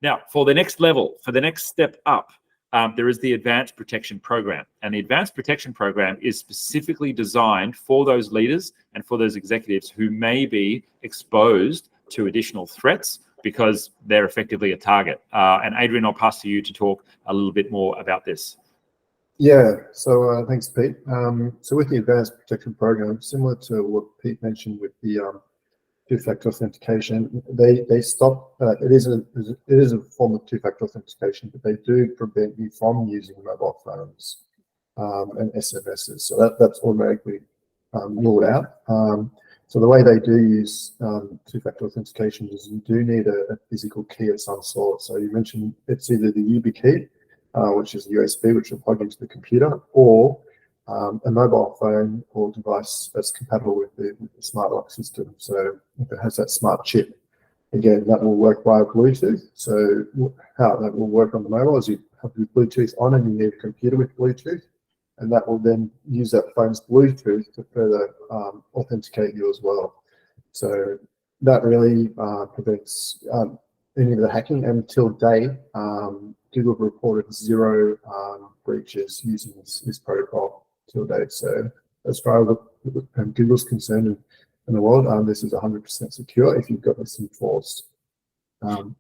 Now, for the next level, for the next step up, there is the Advanced Protection Program. And the Advanced Protection Program is specifically designed for those leaders and for those executives who may be exposed to additional threats because they're effectively a target. And Adrian, I'll pass to you to talk a little bit more about this. Yeah, so thanks, Pete. So with the Advanced Protection Program, similar to what Pete mentioned with the two-factor authentication, they stop. It is a form of two-factor authentication, but they do prevent you from using mobile phones and SMSs. So that's automatically ruled out. So the way they do use two-factor authentication is you do need a physical key of some sort. So you mentioned it's either the YubiKey, which is USB, which will plug into the computer, or a mobile phone or device that's compatible with the smart lock system. So if it has that smart chip, again, that will work via Bluetooth. So how that will work on the mobile is you have your Bluetooth on and you need a computer with Bluetooth, and that will then use that phone's Bluetooth to further authenticate you as well. So that really prevents any of the hacking. Until date, Google reported 0 breaches using this protocol till date. So as far as Google's concerned in the world, this is 100% secure if you've got this enforced. And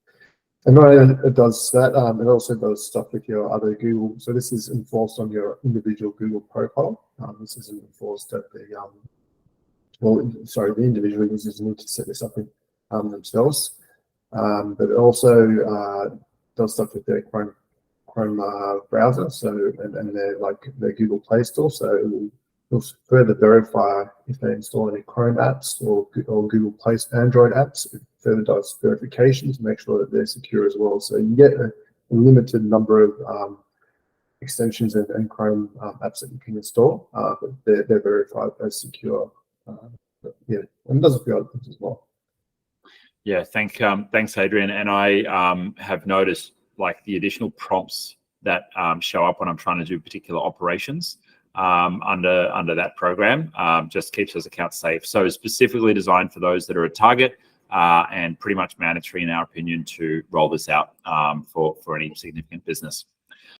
not only it does that, it also does stuff with your other Google. So this is enforced on your individual Google profile. This isn't enforced at the the individual users need to set this up in themselves. But it also does stuff with their Chrome browser, so and their Google Play Store. So it will further verify if they install any Chrome apps or Google Play Android apps. It further does verification to make sure that they're secure as well. So you get a limited number of extensions and Chrome apps that you can install, but they're verified as secure. Yeah, and it does a few other things as well. Yeah, thanks, Adrian. And I have noticed like the additional prompts that show up when I'm trying to do particular operations under that program just keeps those accounts safe. So specifically designed for those that are a target and pretty much mandatory in our opinion to roll this out for any significant business.